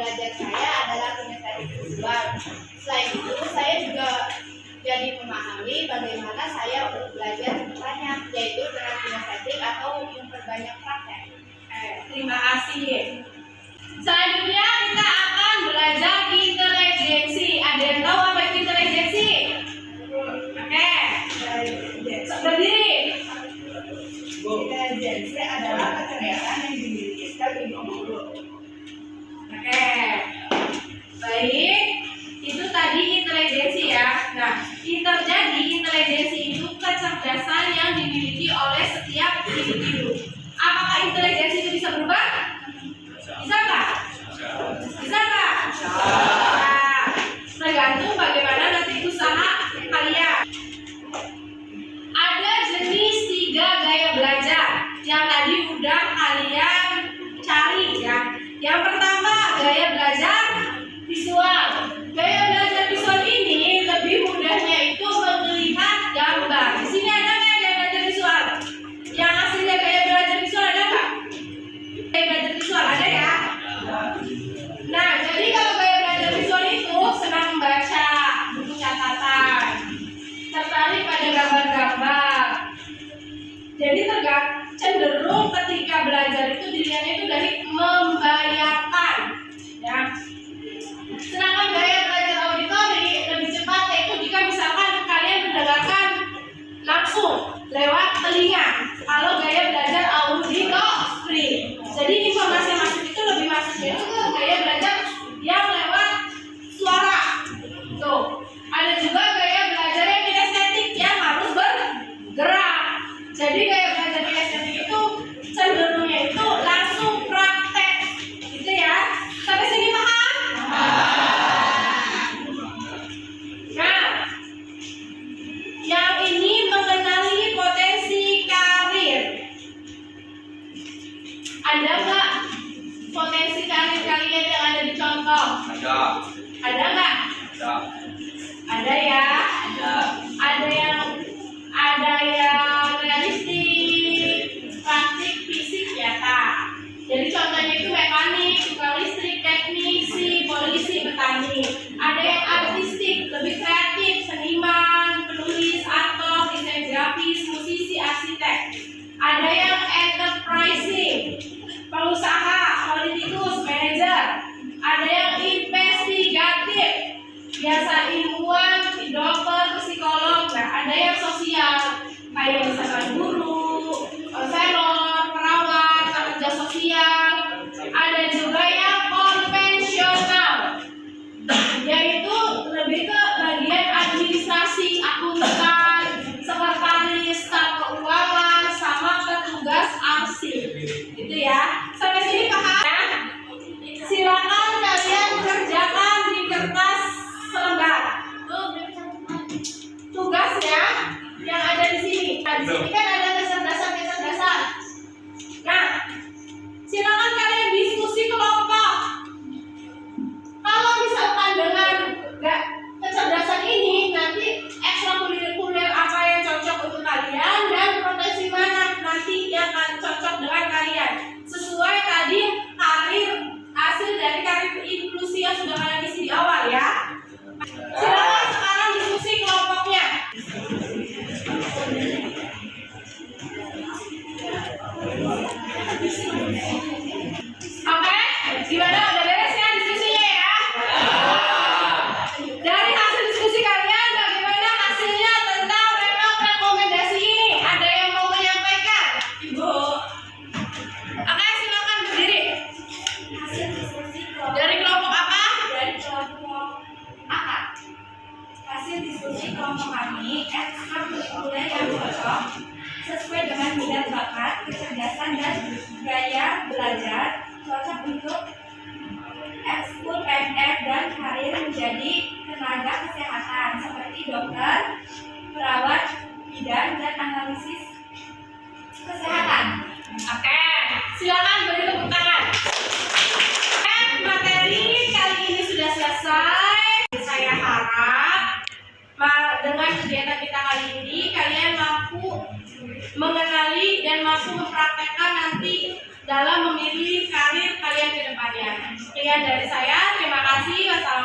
belajar saya adalah kinestetik visual. Selain itu, saya juga jadi memahami bagaimana saya untuk belajar banyak, yaitu dengan kinestetik atau memperbanyak praktek. Terima kasih. Selanjutnya kita akan belajar intelijensi. Ada yang tahu apa itu intelijensi? Oke. Berdiri. Intelijensi adalah kecerdasan yang dimiliki setiap individu. Oke. Baik. Itu tadi intelijensi ya. Nah, jadi intelijensi itu kecerdasan yang dimiliki oleh setiap individu. Apakah intelijensi itu bisa berubah? Bisa nggak? Bisa nggak? Nah, tergantung bagaimana nanti usaha kalian. Ada jenis 3 gaya belajar yang tadi udah kalian cari ya. Yang pertama gaya belajar visual. Gaya belajar visual ini lebih mudahnya itu melihat gambar. Di sini ada nggak gaya belajar visual? Yang hasilnya gaya belajar visual ada nggak? Gaya belajar visual ada ya? Nah, jadi kalau gaya belajar visual itu senang membaca buku catatan, tertarik pada gambar-gambar. Jadi cenderung ketika belajar itu dilihatnya itu dari membayangkan, ya. Sedangkan gaya belajar auditori lebih cepat, yaitu jika misalkan kalian mendengarkan langsung lewat telinga. Kalau gaya belajar auditori, jadi informasi yang masuk itu lebih masuknya itu ke gaya belajar yang lewat suara. Tuh, ada juga gaya belajar yang kinestetik yang harus bergerak. Jadi gaya belajar kinestetik itu cenderungnya itu langsung praktek, gitu ya. Sampai sini paham? Nah, yang ini mengenali potensi karir. Ada nggak potensi karir kalian yang ada di contoh? Ada. Ada nggak? Ada. Ada ya. Ada. Ada yang realistik, praktik, fisik, nyata. Jadi contohnya itu mekanik, tukang listrik, teknisi, polisi, petani. Ada yang artistik, lebih kreatif, seniman, penulis, aktor, desain grafis, musisi, arsitek. Ada yang enterprising, pengusaha, politikus, manajer. Ada yang investigatif, biasa ilmuwan, dokter, psikolog. Nah, ada yang sosial, kayak misalkan guru, konselor, perawat, pekerja sosial. Ada juga yang konvensional, yaitu lebih ke bagian administrasi, akuntan, sekretaris, staf keuangan, sama petugas arsip. Gitu ya. Sampai sini paham? Silakan kalian kerjakan di kertas selembar. Tugasnya yang ada di sini. Nah, di sini kan ada kecerdasan. Nah, silakan kalian diskusi kelompok. Kalau misalkan dengan kecerdasan ini, nanti ekstrakurikuler apa yang cocok untuk kalian dan profesi mana nanti yang akan cocok dengan kalian. Sesuai tadi hasil dari karir inklusi yang sudah kalian isi di awal ya. Silakan sekarang diskusi kelompoknya. Oke, gimana? Udah beres ya diskusinya ya? Dari hasil diskusi kalian, bagaimana hasilnya tentang rekomendasi ini? Ada yang mau menyampaikan? Ibu. Oke, silakan berdiri. Hasil diskusi Dari kelompok apa? dari kelompok A. Hasil diskusi kelompok kami ekstrakurikuler yang cocok sesuai dengan minat bakat, kecerdasan dan gaya belajar, cocok untuk ekskul PNS dan karir menjadi tenaga kesehatan seperti dokter, perawat, bidan dan analisis kesehatan. Oke, silakan beri tepuk tangan. Materi kali ini sudah selesai. Saya harap dengan kegiatan kita kali ini kalian mampu mengenali dan mampu mempraktekkan nanti dalam memilih karir kalian ke depannya. Sekian dari saya, terima kasih. Wassalamualaikum.